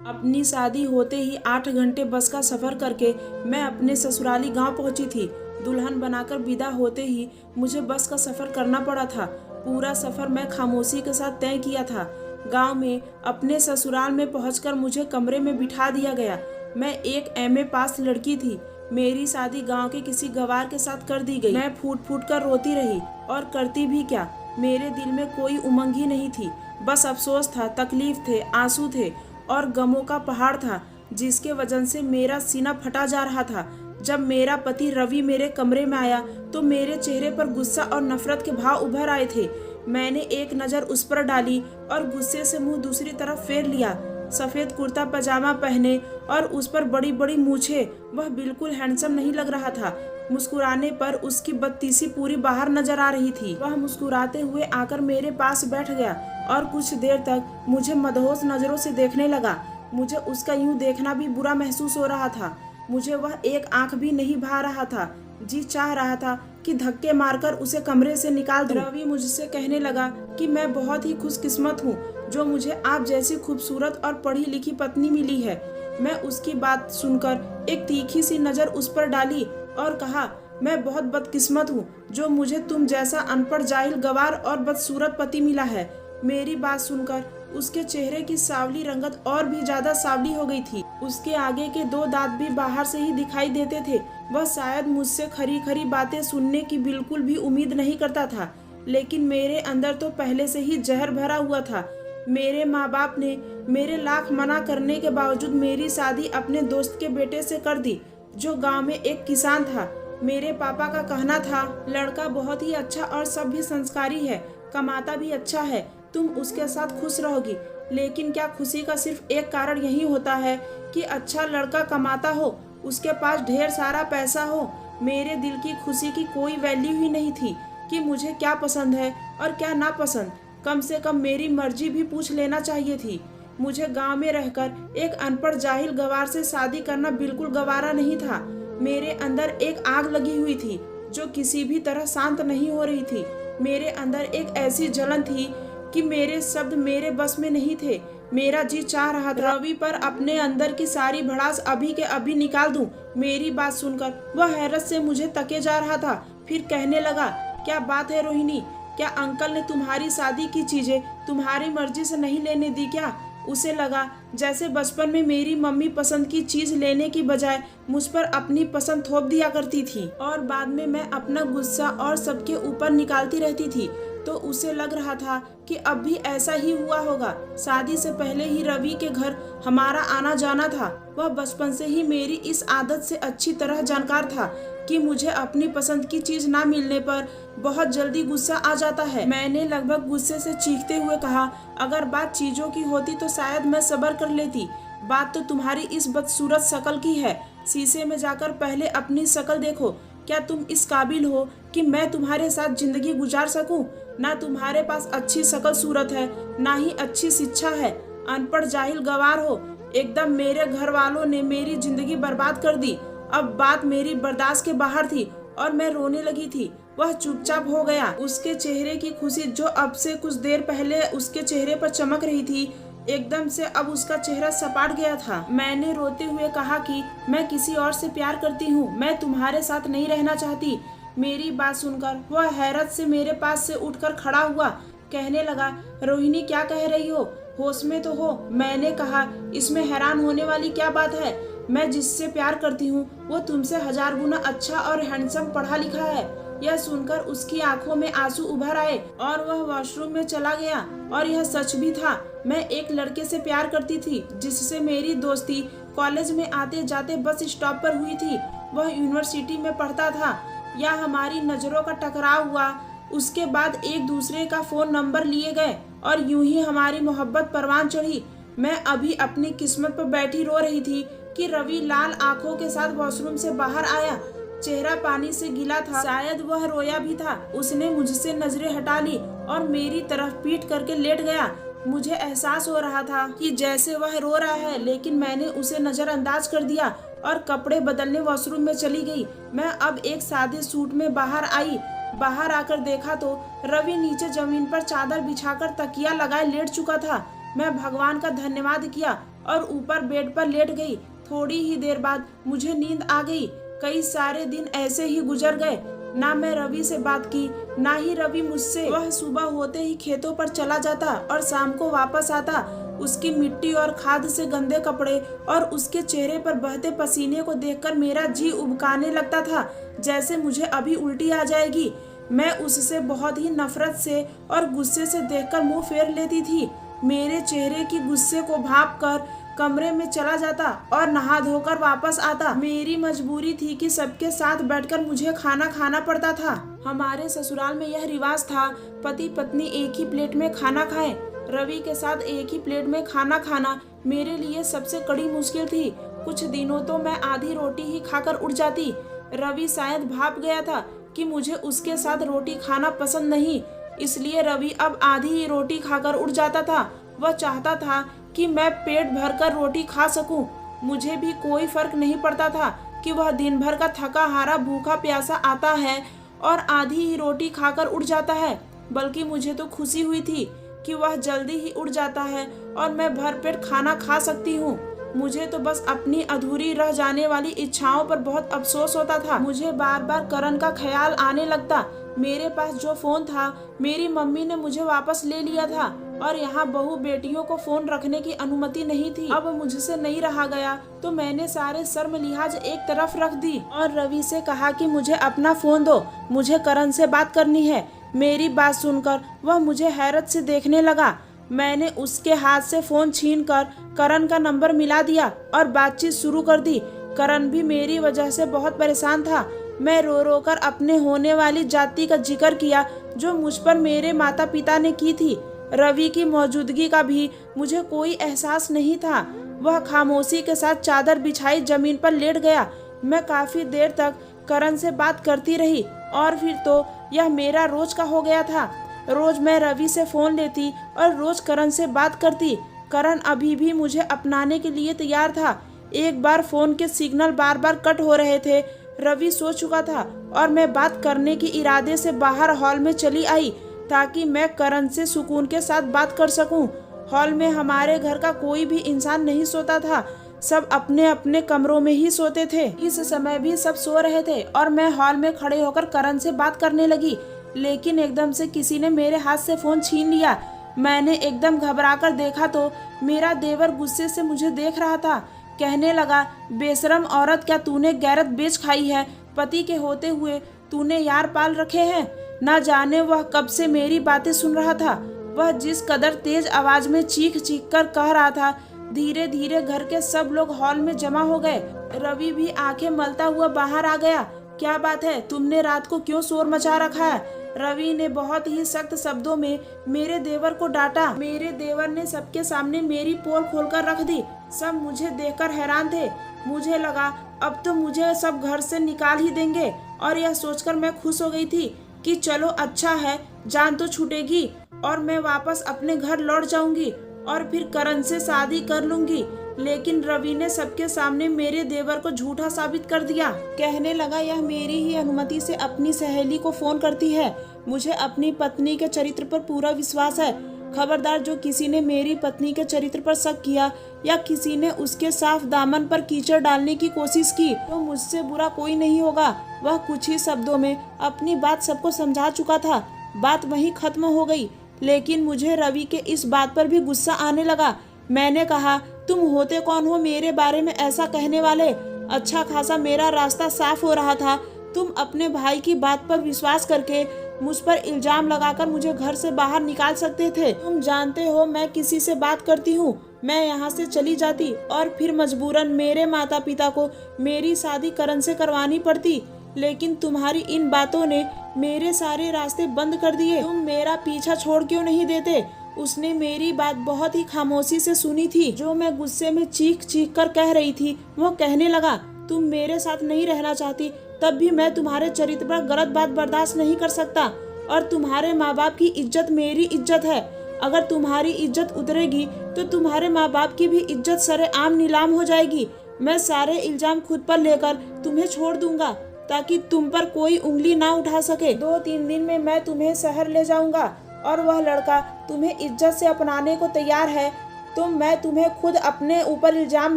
अपनी शादी होते ही 8 घंटे बस का सफ़र करके मैं अपने ससुराली गांव पहुंची थी। दुल्हन बनाकर विदा होते ही मुझे बस का सफ़र करना पड़ा था। पूरा सफ़र मैं खामोशी के साथ तय किया था। गांव में अपने ससुराल में पहुंचकर मुझे कमरे में बिठा दिया गया। मैं एक एमए पास लड़की थी। मेरी शादी गांव के किसी गवार के साथ कर दी गई। मैं फूट फूट कर रोती रही, और करती भी क्या। मेरे दिल में कोई उमंग ही नहीं थी, बस अफसोस था, तकलीफ थे, आंसू थे और गमों का पहाड़ था, जिसके वजन से मेरा सीना फटा जा रहा था। जब मेरा पति रवि मेरे कमरे में आया तो मेरे चेहरे पर गुस्सा और नफरत के भाव उभर आए थे। मैंने एक नज़र उस पर डाली और गुस्से से मुंह दूसरी तरफ फेर लिया। सफ़ेद कुर्ता पजामा पहने और उस पर बड़ी बड़ी मूछें, वह बिल्कुल हैंडसम नहीं लग रहा था। मुस्कुराने पर उसकी बदतीसी पूरी बाहर नजर आ रही थी। वह मुस्कुराते हुए आकर मेरे पास बैठ गया और कुछ देर तक मुझे मदहोश नज़रों से देखने लगा। मुझे उसका यूं देखना भी बुरा महसूस हो रहा था। मुझे वह एक आंख भी नहीं भा रहा था। जी चाह रहा था कि धक्के मारकर उसे कमरे से निकाल दूं। रवि मुझसे कहने लगा कि मैं बहुत ही खुशकिस्मत हूँ जो मुझे आप जैसी खूबसूरत और पढ़ी लिखी पत्नी मिली है। मैं उसकी बात सुनकर एक तीखी सी नज़र उस पर डाली और कहा, मैं बहुत बदकिस्मत हूँ जो मुझे तुम जैसा अनपढ़, जाहिल, गवार और बदसूरत पति मिला है। मेरी बात सुनकर उसके चेहरे की सावली रंगत और भी ज्यादा सावली हो गई थी। उसके आगे के 2 दांत भी बाहर से ही दिखाई देते थे। वह शायद मुझसे खरी खरी बातें सुनने की बिल्कुल भी उम्मीद नहीं करता था, लेकिन मेरे अंदर तो पहले से ही जहर भरा हुआ था। मेरे माँ बाप ने मेरे लाख मना करने के बावजूद मेरी शादी अपने दोस्त के बेटे से कर दी, जो गांव में एक किसान था। मेरे पापा का कहना था, लड़का बहुत ही अच्छा और सभ्य संस्कारी है, कमाता भी अच्छा है, तुम उसके साथ खुश रहोगी। लेकिन क्या खुशी का सिर्फ एक कारण यही होता है कि अच्छा लड़का कमाता हो, उसके पास ढेर सारा पैसा हो? मेरे दिल की खुशी की कोई वैल्यू ही नहीं थी कि मुझे क्या पसंद है और क्या नापसंद। कम से कम मेरी मर्जी भी पूछ लेना चाहिए थी। मुझे गांव में रहकर एक अनपढ़, जाहिल गवार से शादी करना बिल्कुल गवारा नहीं था। मेरे अंदर एक आग लगी हुई थी जो किसी भी तरह शांत नहीं हो रही थी। मेरे अंदर एक ऐसी जलन थी कि मेरे शब्द मेरे बस में नहीं थे। मेरा जी चाह रहा था रवि पर अपने अंदर की सारी भड़ास अभी के अभी निकाल दूं। मेरी बात सुनकर वह हैरत से मुझे तके जा रहा था। फिर कहने लगा, क्या बात है रोहिणी, क्या अंकल ने तुम्हारी शादी की चीजें तुम्हारी मर्जी से नहीं लेने दी क्या? उसे लगा जैसे बचपन में मेरी मम्मी पसंद की चीज लेने की बजाय मुझ पर अपनी पसंद थोप दिया करती थी और बाद में मैं अपना गुस्सा और सबके ऊपर निकालती रहती थी। तो उसे लग रहा था कि अब भी ऐसा ही हुआ होगा। शादी से पहले ही रवि के घर हमारा आना जाना था। वह बचपन से ही मेरी इस आदत से अच्छी तरह जानकार था कि मुझे अपनी पसंद की चीज ना मिलने पर बहुत जल्दी गुस्सा आ जाता है। मैंने लगभग गुस्से से चीखते हुए कहा, अगर बात चीजों की होती तो शायद मैं सब्र कर लेती। बात तो तुम्हारी इस बदसूरत शक्ल की है। शीशे में जाकर पहले अपनी शक्ल देखो। क्या तुम इस काबिल हो कि मैं तुम्हारे साथ जिंदगी गुजार सकूं? ना तुम्हारे पास अच्छी शक्ल सूरत है, ना ही अच्छी शिक्षा है। अनपढ़, जाहिल, गवार हो एकदम। मेरे घर वालों ने मेरी जिंदगी बर्बाद कर दी। अब बात मेरी बर्दाश्त के बाहर थी और मैं रोने लगी थी। वह चुपचाप हो गया। उसके चेहरे की खुशी जो अब से कुछ देर पहले उसके चेहरे पर चमक रही थी, एकदम से अब उसका चेहरा सपाट गया था। मैंने रोते हुए कहा कि मैं किसी और से प्यार करती हूँ, मैं तुम्हारे साथ नहीं रहना चाहती। मेरी बात सुनकर वह हैरत से मेरे पास से उठकर खड़ा हुआ। कहने लगा, रोहिणी क्या कह रही हो? होश में तो हो? मैंने कहा, इसमें हैरान होने वाली क्या बात है? मैं जिससे प्यार करती हूँ वो तुमसे 1000 गुना अच्छा और हैंडसम, पढ़ा लिखा है। यह सुनकर उसकी आंखों में आंसू उभर आए और वह वॉशरूम में चला गया। और यह सच भी था। मैं एक लड़के से प्यार करती थी जिससे मेरी दोस्ती कॉलेज में आते जाते बस स्टॉप पर हुई थी। वह यूनिवर्सिटी में पढ़ता था। या हमारी नजरों का टकराव हुआ। उसके बाद एक दूसरे का फोन नंबर लिए गए और यूं ही हमारी मोहब्बत परवान चढ़ी। मैं अभी अपनी किस्मत पर बैठी रो रही थी कि रवि लाल आंखों के साथ वॉशरूम से बाहर आया। चेहरा पानी से गीला था, शायद वह रोया भी था। उसने मुझसे नजरें हटा ली और मेरी तरफ पीठ करके लेट गया। मुझे एहसास हो रहा था कि जैसे वह रो रहा है, लेकिन मैंने उसे नजरअंदाज कर दिया और कपड़े बदलने वॉशरूम में चली गई। मैं अब एक सादे सूट में बाहर आई। बाहर आकर देखा तो रवि नीचे जमीन पर चादर बिछाकर तकिया लगाए लेट चुका था। मैं भगवान का धन्यवाद किया और ऊपर बेड पर लेट गई। थोड़ी ही देर बाद मुझे नींद आ गई। कई सारे दिन ऐसे ही गुजर गए। ना मैं रवि से बात की, ना ही रवि मुझसे। वह सुबह होते ही खेतों पर चला जाता और शाम को वापस आता। उसकी मिट्टी और खाद से गंदे कपड़े और उसके चेहरे पर बहते पसीने को देखकर मेरा जी उबकाने लगता था, जैसे मुझे अभी उल्टी आ जाएगी। मैं उससे बहुत ही नफरत से और गुस्से से देखकर मुंह फेर लेती थी। मेरे चेहरे की गुस्से को भांप कर कमरे में चला जाता और नहा धोकर वापस आता। मेरी मजबूरी थी कि सबके साथ बैठकर मुझे खाना खाना पड़ता था। हमारे ससुराल में यह रिवाज था, पति पत्नी एक ही प्लेट में खाना खाएं। रवि के साथ एक ही प्लेट में खाना खाना मेरे लिए सबसे कड़ी मुश्किल थी। कुछ दिनों तो मैं आधी रोटी ही खाकर उठ जाती। रवि शायद भाप गया था कि मुझे उसके साथ रोटी खाना पसंद नहीं, इसलिए रवि अब आधी ही रोटी खाकर उठ जाता था। वह चाहता था कि मैं पेट भरकर रोटी खा सकूं। मुझे भी कोई फर्क नहीं पड़ता था कि वह दिन भर का थका हारा भूखा प्यासा आता है और आधी ही रोटी खाकर उठ जाता है, बल्कि मुझे तो खुशी हुई थी कि वह जल्दी ही उठ जाता है और मैं भरपेट खाना खा सकती हूँ। मुझे तो बस अपनी अधूरी रह जाने वाली इच्छाओं पर बहुत अफसोस होता था। मुझे बार बार करण का ख्याल आने लगता। मेरे पास जो फोन था मेरी मम्मी ने मुझे वापस ले लिया था और यहाँ बहू बेटियों को फोन रखने की अनुमति नहीं थी। अब मुझसे नहीं रहा गया तो मैंने सारे शर्म लिहाज एक तरफ रख दी और रवि से कहा कि मुझे अपना फोन दो, मुझे करण से बात करनी है। मेरी बात सुनकर वह मुझे हैरत से देखने लगा। मैंने उसके हाथ से फोन छीनकर करण का नंबर मिला दिया और बातचीत शुरू कर दी। करण भी मेरी वजह से बहुत परेशान था। मैं रो रो कर अपने होने वाली जाति का जिक्र किया जो मुझ पर मेरे माता पिता ने की थी। रवि की मौजूदगी का भी मुझे कोई एहसास नहीं था। वह खामोशी के साथ चादर बिछाई जमीन पर लेट गया। मैं काफी देर तक करण से बात करती रही और फिर तो यह मेरा रोज का हो गया था। रोज मैं रवि से फोन लेती और रोज करण से बात करती। करण अभी भी मुझे अपनाने के लिए तैयार था। एक बार फोन के सिग्नल बार बार कट हो रहे थे। रवि सो चुका था और मैं बात करने के इरादे से बाहर हॉल में चली आई ताकि मैं करण से सुकून के साथ बात कर सकूं। हॉल में हमारे घर का कोई भी इंसान नहीं सोता था, सब अपने अपने कमरों में ही सोते थे। इस समय भी सब सो रहे थे और मैं हॉल में खड़े होकर करण से बात करने लगी, लेकिन एकदम से किसी ने मेरे हाथ से फोन छीन लिया। मैंने एकदम घबराकर देखा तो मेरा देवर गुस्से से मुझे देख रहा था। कहने लगा, बेशरम औरत, क्या तूने गैरत बेच खाई है? पति के होते हुए तूने यार पाल रखे हैं। ना जाने वह कब से मेरी बातें सुन रहा था। वह जिस कदर तेज आवाज में चीख चीख कर कह रहा था, धीरे धीरे घर के सब लोग हॉल में जमा हो गए। रवि भी आंखें मलता हुआ बाहर आ गया। क्या बात है, तुमने रात को क्यों शोर मचा रखा है? रवि ने बहुत ही सख्त शब्दों में मेरे देवर को डांटा। मेरे देवर ने सबके सामने मेरी पोल खोलकर रख दी। सब मुझे देखकर हैरान थे। मुझे लगा अब तो मुझे सब घर से निकाल ही देंगे और यह सोचकर मैं खुश हो गई थी कि चलो अच्छा है, जान तो छूटेगी और मैं वापस अपने घर लौट जाऊंगी और फिर करण से शादी कर लूंगी। लेकिन रवि ने सबके सामने मेरे देवर को झूठा साबित कर दिया। कहने लगा, यह मेरी ही अनुमति से अपनी सहेली को फोन करती है। मुझे अपनी पत्नी के चरित्र पर पूरा विश्वास है। खबरदार, जो किसी ने मेरी पत्नी के चरित्र पर शक किया या किसी ने उसके साफ दामन पर कीचड़ डालने की कोशिश की तो मुझसे बुरा कोई नहीं होगा। वह कुछ ही शब्दों में अपनी बात सबको समझा चुका था। बात वहीं खत्म हो गई, लेकिन मुझे रवि के इस बात पर भी गुस्सा आने लगा। मैंने कहा, तुम होते कौन हो मेरे बारे में ऐसा कहने वाले? अच्छा खासा मेरा रास्ता साफ हो रहा था, तुम अपने भाई की बात पर विश्वास करके मुझ पर इल्जाम लगाकर मुझे घर से बाहर निकाल सकते थे। तुम जानते हो मैं किसी से बात करती हूँ, मैं यहाँ से चली जाती और फिर मजबूरन मेरे माता पिता को मेरी शादी करण से करवानी पड़ती। लेकिन तुम्हारी इन बातों ने मेरे सारे रास्ते बंद कर दिए। तुम मेरा पीछा छोड़ क्यों नहीं देते? उसने मेरी बात बहुत ही खामोशी से सुनी थी। जो मैं गुस्से में चीख चीख कर कह रही थी, वो कहने लगा, तुम मेरे साथ नहीं रहना चाहती, तब भी मैं तुम्हारे चरित्र पर गलत बात बर्दाश्त नहीं कर सकता और तुम्हारे माँ बाप की इज्जत मेरी इज्जत है। अगर तुम्हारी इज्जत उतरेगी तो तुम्हारे माँ बाप की भी इज्जत सरेआम नीलाम हो जाएगी। मैं सारे इल्जाम खुद पर लेकर तुम्हें छोड़ दूंगा ताकि तुम पर कोई उंगली ना उठा सके। 2-3 दिन में मैं तुम्हें शहर ले जाऊंगा और वह लड़का तुम्हें इज्जत से अपनाने को तैयार है। तो मैं तुम्हें खुद अपने ऊपर इल्जाम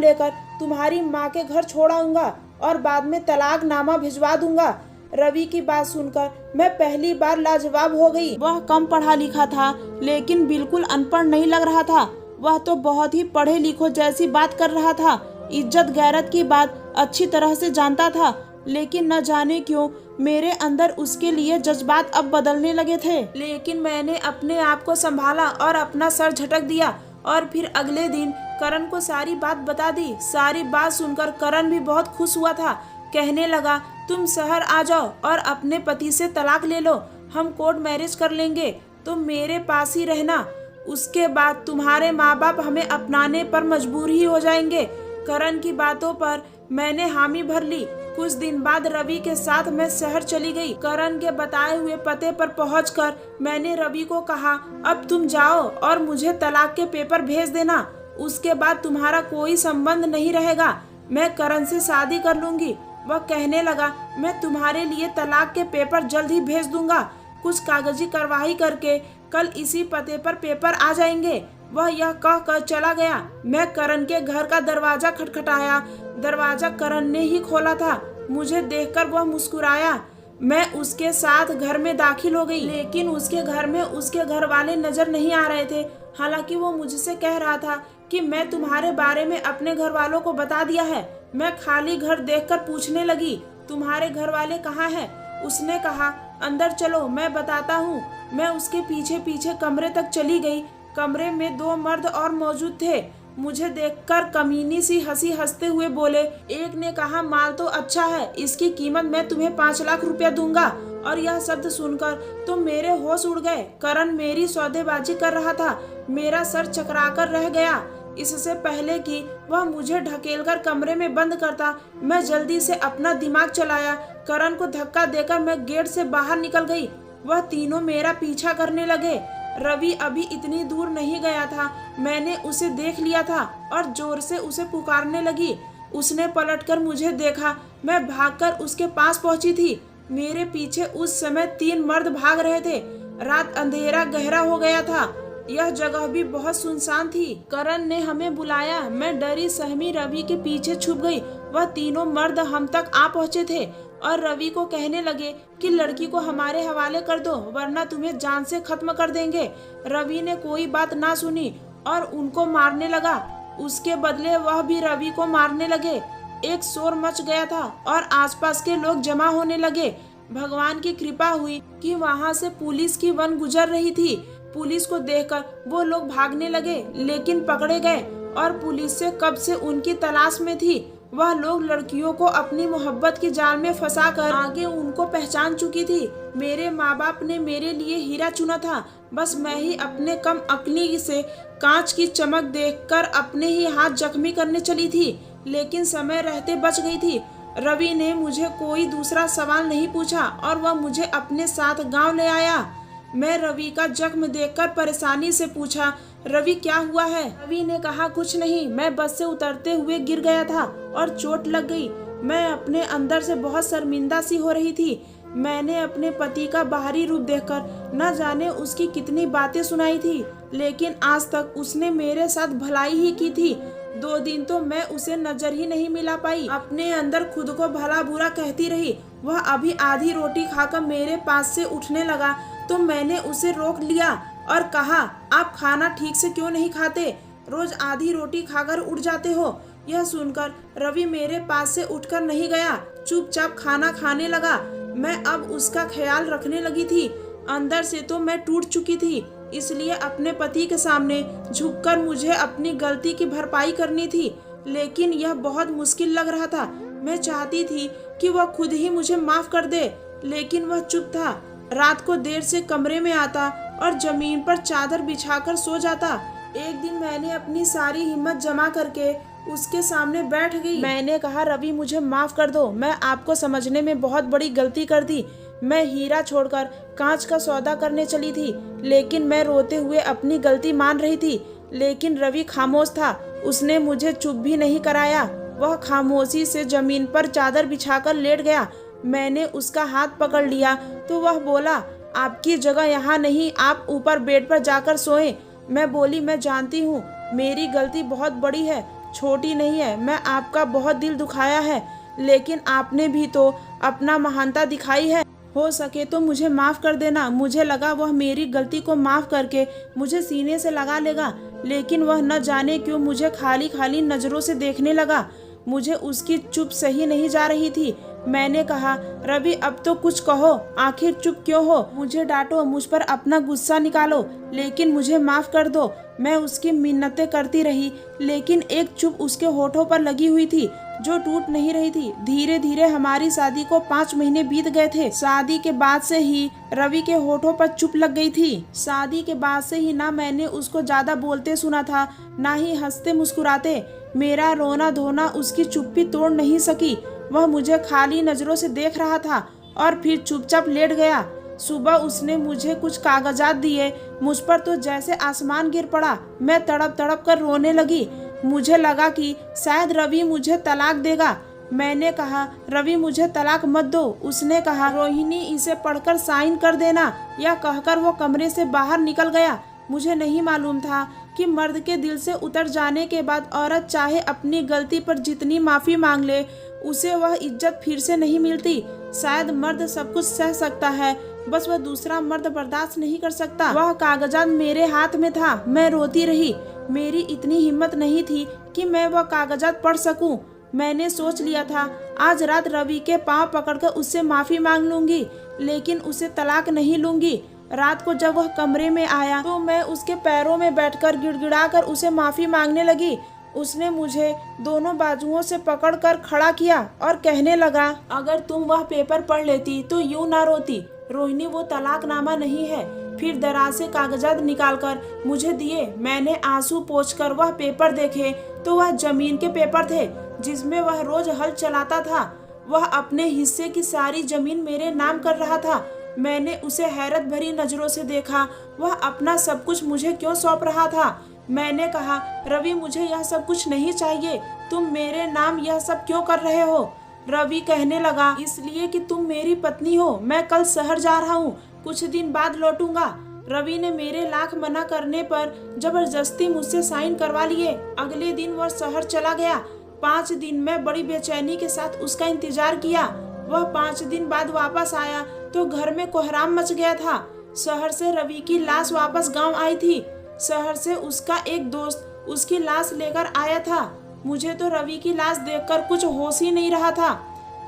लेकर तुम्हारी माँ के घर छोड़ आऊंगा और बाद में तलाकनामा भिजवा दूंगा। रवि की बात सुनकर मैं पहली बार लाजवाब हो गई। वह कम पढ़ा लिखा था लेकिन बिल्कुल अनपढ़ नहीं लग रहा था। वह तो बहुत ही पढ़े लिखो जैसी बात कर रहा था। इज्जत गैरत की बात अच्छी तरह से जानता था, लेकिन न जाने क्यों मेरे अंदर उसके लिए जज्बात अब बदलने लगे थे। लेकिन मैंने अपने आप को संभाला और अपना सर झटक दिया और फिर अगले दिन करण को सारी बात बता दी। सारी बात सुनकर करण भी बहुत खुश हुआ था। कहने लगा, तुम शहर आ जाओ और अपने पति से तलाक ले लो, हम कोर्ट मैरिज कर लेंगे, तुम मेरे पास ही रहना, उसके बाद तुम्हारे माँ बाप हमें अपनाने पर मजबूर ही हो जाएंगे। करण की बातों पर मैंने हामी भर ली। कुछ दिन बाद रवि के साथ मैं शहर चली गई। करण के बताए हुए पते पर पहुंचकर मैंने रवि को कहा, अब तुम जाओ और मुझे तलाक के पेपर भेज देना, उसके बाद तुम्हारा कोई संबंध नहीं रहेगा, मैं करण से शादी कर लूंगी। वह कहने लगा, मैं तुम्हारे लिए तलाक के पेपर जल्द ही भेज दूंगा, कुछ कागजी कार्रवाई करके कल इसी पते पर पेपर आ जाएंगे। वह यह कहकर चला गया। मैं करण के घर का दरवाजा खटखटाया। दरवाजा करण ने ही खोला था। मुझे देखकर वह मुस्कुराया। मैं उसके साथ घर में दाखिल हो गई, लेकिन उसके घर में उसके घर वाले नजर नहीं आ रहे थे। हालांकि वो मुझसे कह रहा था कि मैं तुम्हारे बारे में अपने घर वालों को बता दिया है। मैं खाली घर देखकर पूछने लगी, तुम्हारे घर वाले कहाँ हैं? उसने कहा, अंदर चलो मैं बताता हूँ। मैं उसके पीछे पीछे कमरे तक चली गई। कमरे में 2 मर्द और मौजूद थे। मुझे देखकर कमीनी सी हंसी हंसते हुए बोले। एक ने कहा, माल तो अच्छा है, इसकी कीमत मैं तुम्हें 5 लाख रुपया दूंगा। और यह शब्द सुनकर तो मेरे होश उड़ गए। करण मेरी सौदेबाजी कर रहा था। मेरा सर चकराकर रह गया। इससे पहले कि वह मुझे ढकेलकर कमरे में बंद करता, मैं जल्दी से अपना दिमाग चलाया। करण को धक्का देकर मैं गेट से बाहर निकल गई। वह तीनों मेरा पीछा करने लगे। रवि अभी इतनी दूर नहीं गया था। मैंने उसे देख लिया था और जोर से उसे पुकारने लगी। उसने पलटकर मुझे देखा। मैं भागकर उसके पास पहुंची थी। मेरे पीछे उस समय 3 मर्द भाग रहे थे। रात अंधेरा गहरा हो गया था। यह जगह भी बहुत सुनसान थी। करण ने हमें बुलाया। मैं डरी सहमी रवि के पीछे छुप गई। वह तीनों मर्द हम तक आ पहुंचे थे और रवि को कहने लगे कि लड़की को हमारे हवाले कर दो, वरना तुम्हें जान से खत्म कर देंगे। रवि ने कोई बात ना सुनी और उनको मारने लगा। उसके बदले वह भी रवि को मारने लगे। एक शोर मच गया था और आसपास के लोग जमा होने लगे। भगवान की कृपा हुई कि वहां से पुलिस की वन गुजर रही थी। पुलिस को देखकर वो लोग भागने लगे, लेकिन पकड़े गए और पुलिस से कब से उनकी तलाश में थी। वह लोग लड़कियों को अपनी मोहब्बत की जाल में फंसाकर आगे उनको पहचान चुकी थी। मेरे माँ बाप ने मेरे लिए हीरा चुना था। बस मैं ही अपने कम अक्ली से कांच की चमक देखकर अपने ही हाथ जख्मी करने चली थी, लेकिन समय रहते बच गई थी। रवि ने मुझे कोई दूसरा सवाल नहीं पूछा और वह मुझे अपने साथ गांव ले आया। मैं रवि का जख्म देखकर परेशानी से पूछा, रवि क्या हुआ है? रवि ने कहा, कुछ नहीं, मैं बस से उतरते हुए गिर गया था और चोट लग गई। मैं अपने अंदर से बहुत शर्मिंदा सी हो रही थी। मैंने अपने पति का बाहरी रूप देखकर न जाने उसकी कितनी बातें सुनाई थी, लेकिन आज तक उसने मेरे साथ भलाई ही की थी। 2 दिन तो मैं उसे नजर ही नहीं मिला पाई। अपने अंदर खुद को भला बुरा कहती रही। वह अभी आधी रोटी खाकर मेरे पास से उठने लगा तो मैंने उसे रोक लिया और कहा, आप खाना ठीक से क्यों नहीं खाते? रोज आधी रोटी खाकर उठ जाते हो। यह सुनकर रवि मेरे पास से उठकर नहीं गया, चुपचाप खाना खाने लगा। मैं अब उसका ख्याल रखने लगी थी। अंदर से तो मैं टूट चुकी थी, इसलिए अपने पति के सामने झुककर मुझे अपनी गलती की भरपाई करनी थी, लेकिन यह बहुत मुश्किल लग रहा था। मैं चाहती थी कि वह खुद ही मुझे माफ कर दे, लेकिन वह चुप था। रात को देर से कमरे में आता और जमीन पर चादर बिछाकर सो जाता। एक दिन मैंने अपनी सारी हिम्मत जमा करके उसके सामने बैठ गई। मैंने कहा, रवि मुझे माफ कर दो, मैं आपको समझने में बहुत बड़ी गलती कर दी। मैं हीरा छोड़कर कांच का सौदा करने चली थी, लेकिन मैं रोते हुए अपनी गलती मान रही थी। लेकिन रवि खामोश था। उसने मुझे चुप भी नहीं कराया। वह खामोशी से जमीन पर चादर बिछाकर लेट गया। मैंने उसका हाथ पकड़ लिया तो वह बोला, आपकी जगह यहाँ नहीं, आप ऊपर बेड पर जाकर सोएं। मैं बोली, मैं जानती हूँ, मेरी गलती बहुत बड़ी है, छोटी नहीं है। मैं आपका बहुत दिल दुखाया है, लेकिन आपने भी तो अपना महानता दिखाई है। हो सके तो मुझे माफ़ कर देना। मुझे लगा वह मेरी गलती को माफ़ करके मुझे सीने से लगा लेगा, लेकिन वह न जाने क्यों मुझे खाली खाली नज़रों से देखने लगा। मुझे उसकी चुप सही नहीं जा रही थी। मैंने कहा, रवि अब तो कुछ कहो, आखिर चुप क्यों हो? मुझे डांटो, मुझ पर अपना गुस्सा निकालो, लेकिन मुझे माफ़ कर दो। मैं उसकी मिन्नतें करती रही, लेकिन एक चुप उसके होठों पर लगी हुई थी जो टूट नहीं रही थी। धीरे धीरे हमारी शादी को 5 महीने बीत गए थे। शादी के बाद से ही रवि के होठों पर चुप लग गई थी। शादी के बाद से ही ना मैंने उसको ज्यादा बोलते सुना था, ना ही हंसते मुस्कुराते। मेरा रोना धोना उसकी चुप्पी तोड़ नहीं सकी। वह मुझे खाली नजरों से देख रहा था और फिर चुपचाप लेट गया। सुबह उसने मुझे कुछ कागजात दिए। मुझ पर तो जैसे आसमान गिर पड़ा। मैं तड़प तड़प कर रोने लगी। मुझे लगा कि शायद रवि मुझे तलाक देगा। मैंने कहा, रवि मुझे तलाक मत दो। उसने कहा, रोहिणी इसे पढ़कर साइन कर देना। यह कहकर वो कमरे से बाहर निकल गया। मुझे नहीं मालूम था कि मर्द के दिल से उतर जाने के बाद औरत चाहे अपनी गलती पर जितनी माफ़ी मांग ले, उसे वह इज्जत फिर से नहीं मिलती। शायद मर्द सब कुछ सह सकता है, बस वह दूसरा मर्द बर्दाश्त नहीं कर सकता। वह कागजात मेरे हाथ में था। मैं रोती रही। मेरी इतनी हिम्मत नहीं थी कि मैं वह कागजात पढ़ सकूं। मैंने सोच लिया था आज रात रवि के पांव पकड़कर उससे माफ़ी मांग लूंगी, लेकिन उसे तलाक नहीं लूंगी। रात को जब वह कमरे में आया तो मैं उसके पैरों में बैठकर गिड़गिड़ाकर उसे माफ़ी मांगने लगी। उसने मुझे दोनों बाजुओं से पकड़कर खड़ा किया और कहने लगा, अगर तुम वह पेपर पढ़ लेती तो यूं ना रोती। रोहिणी, वो तलाकनामा नहीं है। फिर दराज से कागजात निकालकर मुझे दिए। मैंने आंसू पोंछकर वह पेपर देखे तो वह जमीन के पेपर थे जिसमें वह रोज हल चलाता था। वह अपने हिस्से की सारी जमीन मेरे नाम कर रहा था। मैंने उसे हैरत भरी नजरों से देखा। वह अपना सब कुछ मुझे क्यों सौंप रहा था? मैंने कहा, रवि मुझे यह सब कुछ नहीं चाहिए। तुम मेरे नाम यह सब क्यों कर रहे हो? रवि कहने लगा, इसलिए कि तुम मेरी पत्नी हो। मैं कल शहर जा रहा हूँ, कुछ दिन बाद लौटूंगा। रवि ने मेरे लाख मना करने पर जबरदस्ती मुझसे साइन करवा लिए। अगले दिन वह शहर चला गया। 5 दिन मैं बड़ी बेचैनी के साथ उसका इंतजार किया। वह 5 दिन बाद वापस आया तो घर में कोहराम मच गया था। शहर से रवि की लाश वापस गांव आई थी। शहर से उसका एक दोस्त उसकी लाश लेकर आया था। मुझे तो रवि की लाश देखकर कुछ होश ही नहीं रहा था।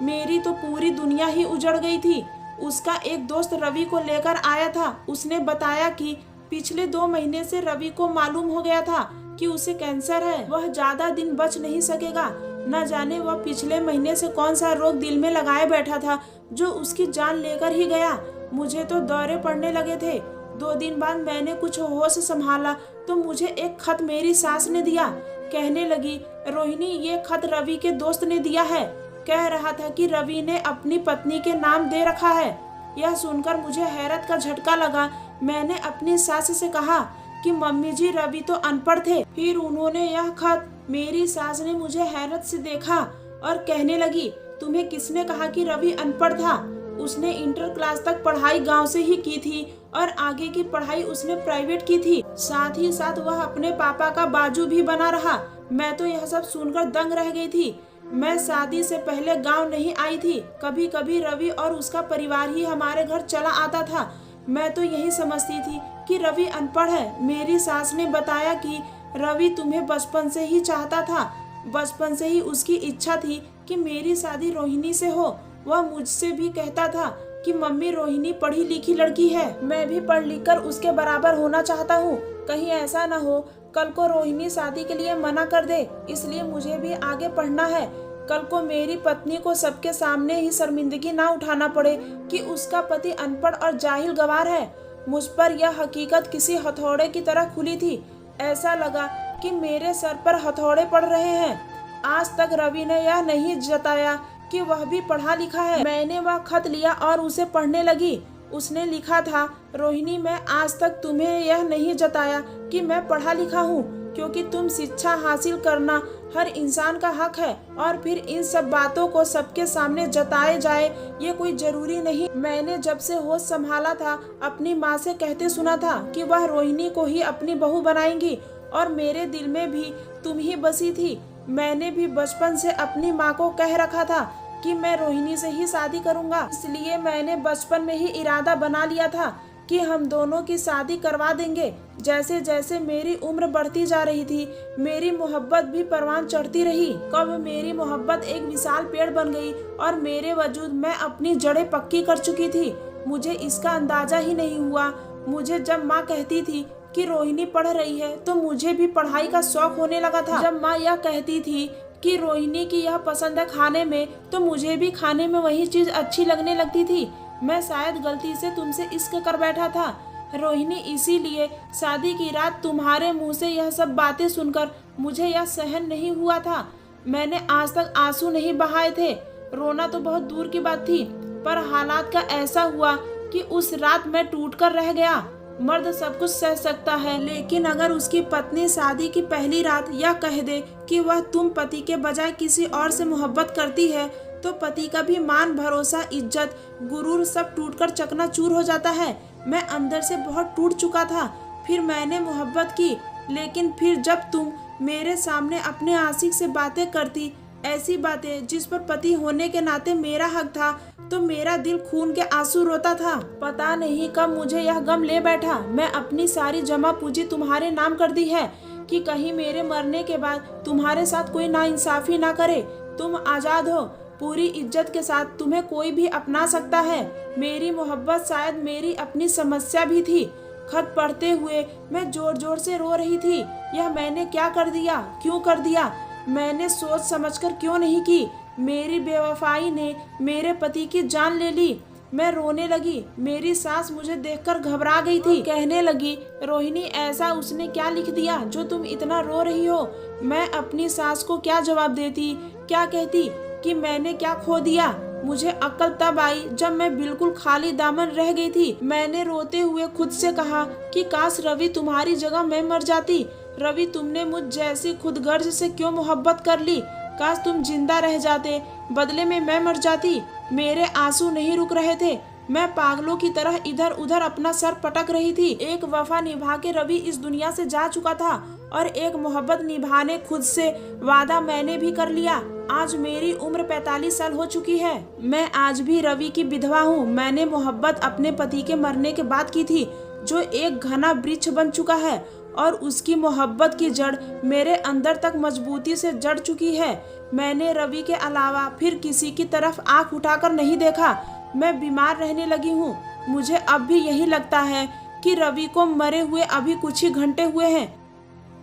मेरी तो पूरी दुनिया ही उजड़ गई थी। उसका एक दोस्त रवि को लेकर आया था। उसने बताया कि पिछले 2 महीने से रवि को मालूम हो गया था कि उसे कैंसर है। वह ज्यादा दिन बच नहीं सकेगा। न जाने वह पिछले महीने से कौन सा रोग दिल में लगाए बैठा था जो उसकी जान लेकर ही गया। मुझे तो दौरे पड़ने लगे थे। 2 दिन बाद मैंने कुछ होश संभाला तो मुझे एक खत मेरी सास ने दिया। कहने लगी, रोहिणी ये खत रवि के दोस्त ने दिया है। कह रहा था कि रवि ने अपनी पत्नी के नाम दे रखा है। यह सुनकर मुझे हैरत का झटका लगा। मैंने अपनी सास से कहा कि मम्मी जी, रवि तो अनपढ़ थे। फिर उन्होंने यह खत, मेरी सास ने मुझे हैरत से देखा और कहने लगी, तुम्हें किसने कहा कि रवि अनपढ़ था? उसने इंटर क्लास तक पढ़ाई गांव से ही की थी और आगे की पढ़ाई उसने प्राइवेट की थी। साथ ही साथ वह अपने पापा का बाजू भी बना रहा। मैं तो यह सब सुनकर दंग रह गई थी। मैं शादी से पहले गांव नहीं आई थी। कभी कभी रवि और उसका परिवार ही हमारे घर चला आता था। मैं तो यही समझती थी कि रवि अनपढ़ है। मेरी सास ने बताया कि रवि तुम्हें बचपन से ही चाहता था। बचपन से ही उसकी इच्छा थी कि मेरी शादी रोहिणी से हो। वह मुझसे भी कहता था कि मम्मी, रोहिणी पढ़ी लिखी लड़की है। मैं भी पढ़ लिख कर उसके बराबर होना चाहता हूँ। कहीं ऐसा न हो कल को रोहिणी शादी के लिए मना कर दे, इसलिए मुझे भी आगे पढ़ना है। कल को मेरी पत्नी को सबके सामने ही शर्मिंदगी ना उठाना पड़े कि उसका पति अनपढ़ और जाहिल गवार है। मुझ पर यह हकीकत किसी हथौड़े की तरह खुली थी। ऐसा लगा कि मेरे सर पर हथौड़े पड़ रहे हैं। आज तक रवि ने यह नहीं जताया कि वह भी पढ़ा लिखा है। मैंने वह खत लिया और उसे पढ़ने लगी। उसने लिखा था, रोहिणी, मैं आज तक तुम्हें यह नहीं जताया कि मैं पढ़ा लिखा हूँ, क्योंकि तुम शिक्षा हासिल करना हर इंसान का हक है और फिर इन सब बातों को सबके सामने जताए जाए ये कोई जरूरी नहीं। मैंने जब से होश संभाला था अपनी माँ से कहते सुना था कि वह रोहिणी को ही अपनी बहू बनाएंगी और मेरे दिल में भी तुम ही बसी थी। मैंने भी बचपन से अपनी माँ को कह रखा था कि मैं रोहिणी से ही शादी करूंगा, इसलिए मैंने बचपन में ही इरादा बना लिया था कि हम दोनों की शादी करवा देंगे। जैसे जैसे मेरी उम्र बढ़ती जा रही थी, मेरी मोहब्बत भी परवान चढ़ती रही। कब मेरी मोहब्बत एक विशाल पेड़ बन गई और मेरे वजूद में अपनी जड़ें पक्की कर चुकी थी। मुझे इसका अंदाजा ही नहीं हुआ। मुझे जब माँ कहती थी कि रोहिणी पढ़ रही है तो मुझे भी पढ़ाई का शौक होने लगा था। जब माँ यह कहती थी कि रोहिणी की यह पसंद है खाने में, तो मुझे भी खाने में वही चीज अच्छी लगने लगती थी। मैं शायद गलती से तुमसे इश्क कर बैठा था रोहिणी, इसीलिए शादी की रात तुम्हारे मुंह से यह सब बातें सुनकर मुझे यह सहन नहीं हुआ था। मैंने आज तक आंसू नहीं बहाए थे, रोना तो बहुत दूर की बात थी, पर हालात का ऐसा हुआ कि उस रात मैं टूट कर रह गया। मर्द सब कुछ सह सकता है, लेकिन अगर उसकी पत्नी शादी की पहली रात यह कह दे कि वह तुम पति के बजाय किसी और से मोहब्बत करती है, तो पति का भी मान, भरोसा, इज्जत, गुरूर सब टूटकर चकनाचूर हो जाता है। मैं अंदर से बहुत टूट चुका था। फिर मैंने मोहब्बत की, लेकिन फिर जब तुम मेरे सामने अपने आशिक से बातें करती, ऐसी बातें जिस पर पति होने के नाते मेरा हक था, तो मेरा दिल खून के आंसू रोता था। पता नहीं कब मुझे यह गम ले बैठा। मैं अपनी सारी जमा पूंजी तुम्हारे नाम कर दी है कि कहीं मेरे मरने के बाद तुम्हारे साथ कोई नाइंसाफी ना करे। तुम आजाद हो, पूरी इज्जत के साथ तुम्हें कोई भी अपना सकता है। मेरी मोहब्बत शायद मेरी अपनी समस्या भी थी। खत पढ़ते हुए मैं जोर जोर से रो रही थी। यह मैंने क्या कर दिया, क्यों कर दिया? मैंने सोच समझकर क्यों नहीं की? मेरी बेवफाई ने मेरे पति की जान ले ली। मैं रोने लगी। मेरी सास मुझे देखकर घबरा गई थी। कहने लगी, रोहिणी ऐसा उसने क्या लिख दिया जो तुम इतना रो रही हो? मैं अपनी सास को क्या जवाब देती, क्या कहती कि मैंने क्या खो दिया? मुझे अक्ल तब आई जब मैं बिल्कुल खाली दामन रह गई थी। मैंने रोते हुए खुद से कहा कि काश रवि तुम्हारी जगह मैं मर जाती। रवि, तुमने मुझ जैसी खुदगर्ज से क्यों मोहब्बत कर ली? काश तुम जिंदा रह जाते, बदले में मैं मर जाती। मेरे आंसू नहीं रुक रहे थे। मैं पागलों की तरह इधर उधर अपना सर पटक रही थी। एक वफा निभा के रवि इस दुनिया से जा चुका था और एक मोहब्बत निभाने खुद से वादा मैंने भी कर लिया। आज मेरी उम्र 45 साल हो चुकी है। मैं आज भी रवि की विधवा हूँ। मैंने मोहब्बत अपने पति के मरने के बाद की थी, जो एक घना वृक्ष बन चुका है और उसकी मोहब्बत की जड़ मेरे अंदर तक मजबूती से जड़ चुकी है। मैंने रवि के अलावा फिर किसी की तरफ आंख उठाकर नहीं देखा। मैं बीमार रहने लगी हूँ। मुझे अब भी यही लगता है कि रवि को मरे हुए अभी कुछ ही घंटे हुए हैं।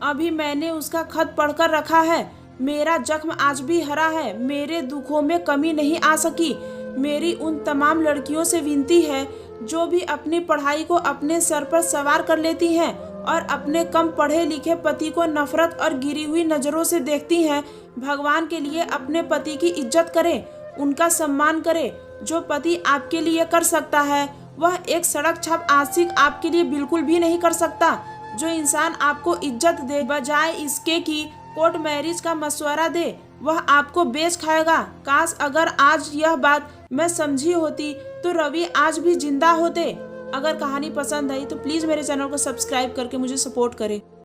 अभी मैंने उसका खत पढ़कर रखा है। मेरा जख्म आज भी हरा है। मेरे दुखों में कमी नहीं आ सकी। मेरी उन तमाम लड़कियों से विनती है जो भी अपनी पढ़ाई को अपने सर पर सवार कर लेती हैं और अपने कम पढ़े लिखे पति को नफरत और गिरी हुई नजरों से देखती हैं, भगवान के लिए अपने पति की इज्जत करें, उनका सम्मान करें। जो पति आपके लिए कर सकता है, वह एक सड़क छाप आशिक आपके लिए बिल्कुल भी नहीं कर सकता। जो इंसान आपको इज्जत दे बजाय इसके कि कोर्ट मैरिज का मशवरा दे, वह आपको बेच खाएगा। काश अगर आज यह बात मैं समझी होती तो रवि आज भी जिंदा होते। अगर कहानी पसंद आई तो प्लीज़ मेरे चैनल को सब्सक्राइब करके मुझे सपोर्ट करें।